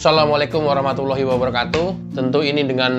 Assalamualaikum warahmatullahi wabarakatuh. Tentu ini dengan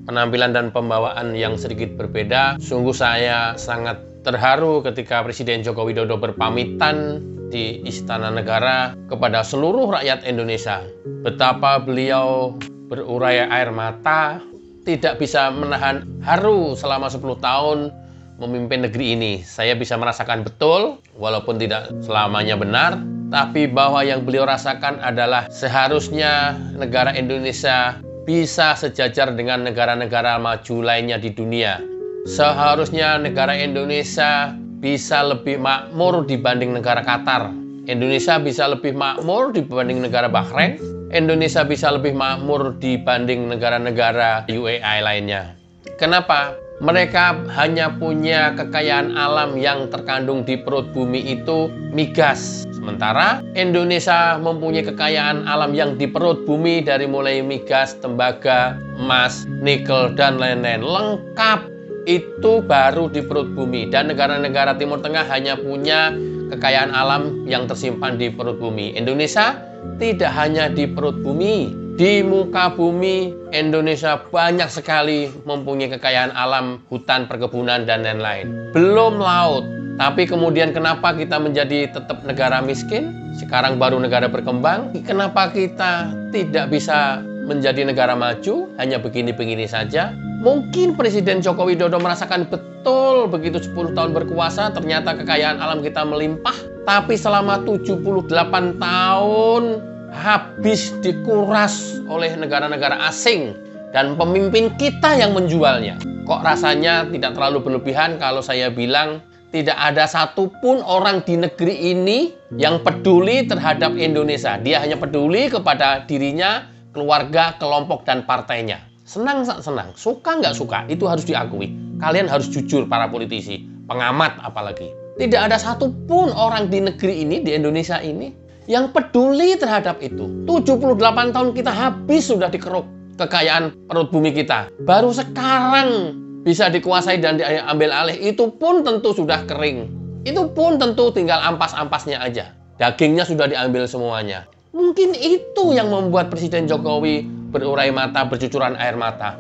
penampilan dan pembawaan yang sedikit berbeda. Sungguh saya sangat terharu ketika Presiden Joko Widodo berpamitan di Istana Negara kepada seluruh rakyat Indonesia. Betapa beliau berurai air mata, tidak bisa menahan haru selama 10 tahun memimpin negeri ini. Saya bisa merasakan betul, walaupun tidak selamanya benar, tapi bahwa yang beliau rasakan adalah seharusnya negara Indonesia bisa sejajar dengan negara-negara maju lainnya di dunia. Seharusnya negara Indonesia bisa lebih makmur dibanding negara Qatar. Indonesia bisa lebih makmur dibanding negara Bahrain. Indonesia bisa lebih makmur dibanding negara-negara UAE lainnya. Kenapa? Mereka hanya punya kekayaan alam yang terkandung di perut bumi itu migas. Sementara Indonesia mempunyai kekayaan alam yang di perut bumi dari mulai migas, tembaga, emas, nikel, dan lain-lain. Lengkap. Itu baru di perut bumi. Dan negara-negara Timur Tengah hanya punya kekayaan alam yang tersimpan di perut bumi. Indonesia tidak hanya di perut bumi. Di muka bumi, Indonesia banyak sekali mempunyai kekayaan alam, hutan, perkebunan, dan lain-lain. Belum laut. Tapi kemudian kenapa kita menjadi tetap negara miskin? Sekarang baru negara berkembang. Kenapa kita tidak bisa menjadi negara maju? Hanya begini-begini saja. Mungkin Presiden Joko Widodo merasakan betul begitu 10 tahun berkuasa, ternyata kekayaan alam kita melimpah. Tapi selama 78 tahun habis dikuras oleh negara-negara asing dan pemimpin kita yang menjualnya. Kok rasanya tidak terlalu berlebihan kalau saya bilang tidak ada satupun orang di negeri ini yang peduli terhadap Indonesia. Dia hanya peduli kepada dirinya, keluarga, kelompok, dan partainya. Senang tak senang, suka nggak suka, itu harus diakui. Kalian harus jujur para politisi, pengamat apalagi. Tidak ada satupun orang di negeri ini, di Indonesia ini, yang peduli terhadap itu. 78 tahun kita habis sudah dikeruk kekayaan perut bumi kita. Baru sekarang bisa dikuasai dan diambil alih, itu pun tentu sudah kering. Itu pun tentu tinggal ampas-ampasnya aja. Dagingnya sudah diambil semuanya. Mungkin itu yang membuat Presiden Jokowi berurai mata, bercucuran air mata.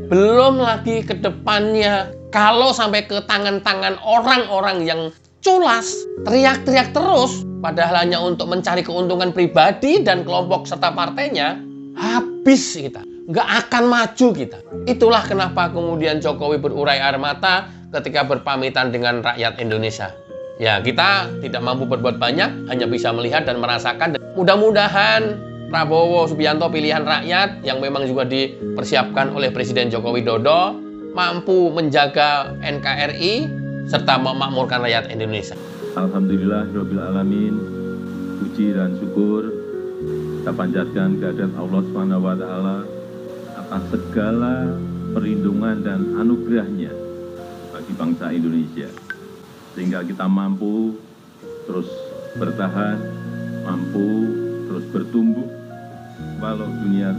Belum lagi ke depannya, kalau sampai ke tangan-tangan orang-orang yang culas, teriak-teriak terus, padahal hanya untuk mencari keuntungan pribadi dan kelompok serta partainya, habis kita. Nggak akan maju kita. Itulah kenapa kemudian Jokowi berurai air mata ketika berpamitan dengan rakyat Indonesia. Ya, kita tidak mampu berbuat banyak, hanya bisa melihat dan merasakan. Mudah-mudahan Prabowo Subianto pilihan rakyat yang memang juga dipersiapkan oleh Presiden Joko Widodo mampu menjaga NKRI serta memakmurkan rakyat Indonesia. Alhamdulillahirabbil alamin. Puji dan syukur kita panjatkan kehadirat Allah SWT atas segala perlindungan dan anugerahnya bagi bangsa Indonesia, sehingga kita mampu terus bertahan, mampu terus bertumbuh walau dunia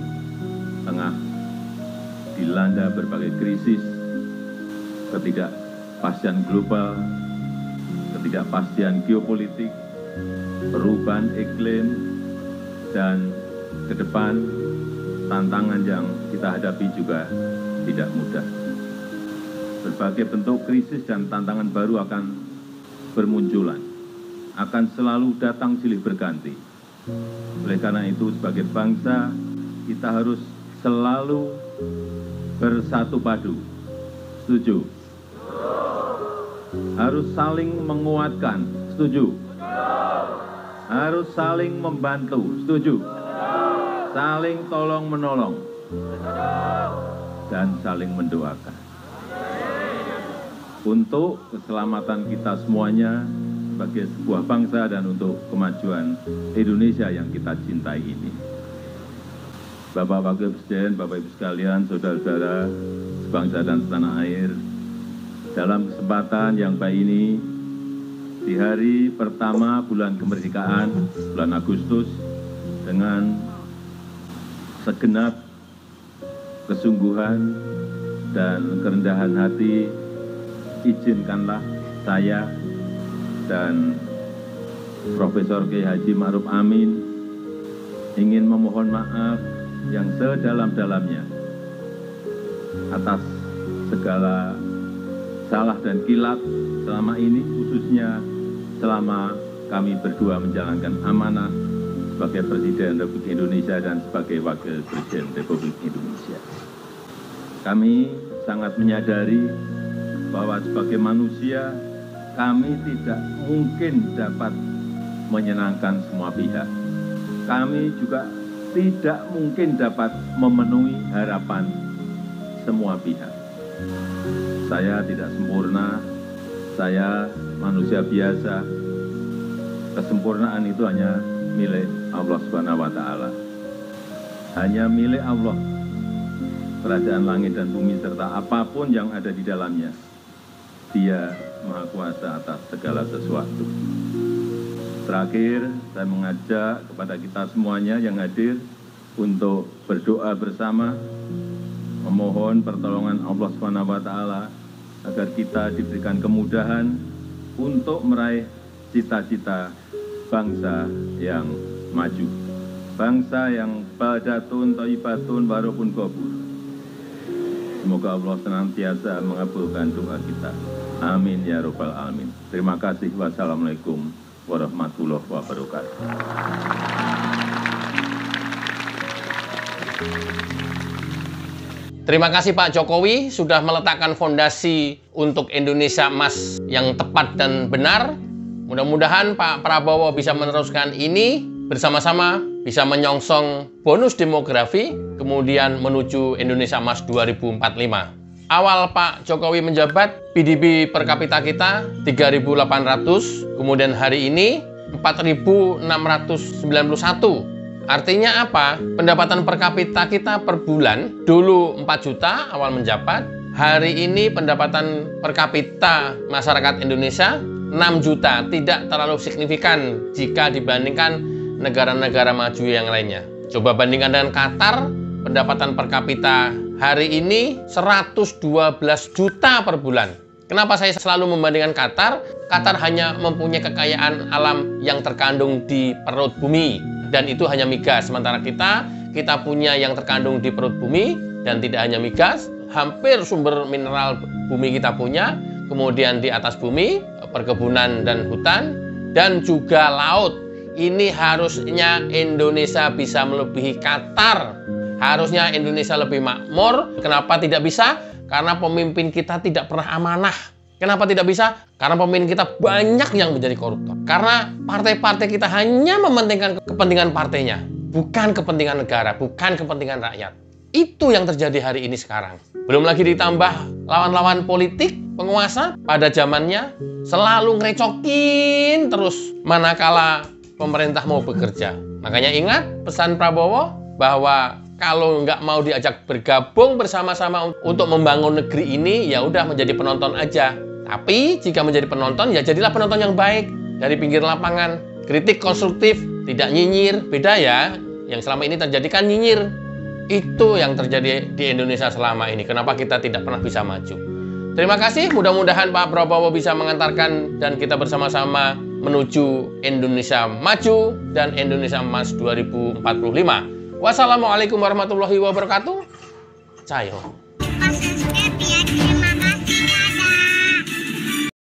tengah dilanda berbagai krisis, ketidakpastian global, ketidakpastian geopolitik, perubahan iklim, dan ke depan tantangan yang kita hadapi juga tidak mudah. Berbagai bentuk krisis dan tantangan baru akan bermunculan, akan selalu datang silih berganti. Oleh karena itu, sebagai bangsa, kita harus selalu bersatu padu. Setuju? Harus saling menguatkan. Setuju? Harus saling membantu. Setuju? Saling tolong-menolong. Dan saling mendoakan. Untuk keselamatan kita semuanya, sebagai sebuah bangsa dan untuk kemajuan Indonesia yang kita cintai ini. Bapak Wakil Presiden, Bapak Ibu sekalian, saudara-saudara sebangsa dan setanah air, dalam kesempatan yang baik ini, di hari pertama bulan kemerdekaan, bulan Agustus, dengan segenap kesungguhan dan kerendahan hati, izinkanlah saya dan Profesor Kiai Haji Ma'ruf Amin ingin memohon maaf yang sedalam-dalamnya atas segala salah dan kilap selama ini, khususnya selama kami berdua menjalankan amanah sebagai Presiden Republik Indonesia dan sebagai Wakil Presiden Republik Indonesia. Kami sangat menyadari bahwa sebagai manusia kami tidak mungkin dapat menyenangkan semua pihak. Kami juga tidak mungkin dapat memenuhi harapan semua pihak. Saya tidak sempurna, saya manusia biasa. Kesempurnaan itu hanya milik Allah Subhanahu wa Ta'ala. Hanya milik Allah, kerajaan langit dan bumi serta apapun yang ada di dalamnya. Dia Maha Kuasa atas segala sesuatu. Terakhir, saya mengajak kepada kita semuanya yang hadir untuk berdoa bersama, memohon pertolongan Allah SWT agar kita diberikan kemudahan untuk meraih cita-cita bangsa yang maju. Bangsa yang badatun, thayyibatun, warupun gobur. Semoga Allah senantiasa mengabulkan doa kita. Amin ya rabbal alamin. Terima kasih. Wassalamualaikum warahmatullahi wabarakatuh. Terima kasih Pak Jokowi sudah meletakkan fondasi untuk Indonesia Emas yang tepat dan benar. Mudah-mudahan Pak Prabowo bisa meneruskan ini bersama-sama, bisa menyongsong bonus demografi, kemudian menuju Indonesia Emas 2045. Awal Pak Jokowi menjabat, PDB per kapita kita 3.800, kemudian hari ini 4.691. Artinya apa? Pendapatan per kapita kita per bulan, dulu 4 juta awal menjabat, hari ini pendapatan per kapita masyarakat Indonesia 6 juta, tidak terlalu signifikan jika dibandingkan negara-negara maju yang lainnya. Coba bandingkan dengan Qatar, pendapatan per kapita hari ini 112 juta per bulan. Kenapa saya selalu membandingkan Qatar? Qatar hanya mempunyai kekayaan alam yang terkandung di perut bumi, dan itu hanya migas. Sementara kita punya yang terkandung di perut bumi, dan tidak hanya migas, hampir sumber mineral bumi kita punya, kemudian di atas bumi, perkebunan dan hutan, dan juga laut. Ini harusnya Indonesia bisa melebihi Qatar. Harusnya Indonesia lebih makmur. Kenapa tidak bisa? Karena pemimpin kita tidak pernah amanah. Kenapa tidak bisa? Karena pemimpin kita banyak yang menjadi koruptor. Karena partai-partai kita hanya mementingkan kepentingan partainya, bukan kepentingan negara, bukan kepentingan rakyat. Itu yang terjadi hari ini sekarang. Belum lagi ditambah lawan-lawan politik, penguasa pada zamannya selalu ngerecokin terus manakala pemerintah mau bekerja. Makanya ingat pesan Prabowo bahwa kalau nggak mau diajak bergabung bersama-sama untuk membangun negeri ini, ya udah menjadi penonton aja. Tapi jika menjadi penonton, ya jadilah penonton yang baik dari pinggir lapangan. Kritik konstruktif, tidak nyinyir. Beda ya, yang selama ini terjadi kan nyinyir. Itu yang terjadi di Indonesia selama ini. Kenapa kita tidak pernah bisa maju? Terima kasih, mudah-mudahan Pak Prabowo bisa mengantarkan dan kita bersama-sama menuju Indonesia maju dan Indonesia Emas 2045. Wassalamualaikum warahmatullahi wabarakatuh. Cayo.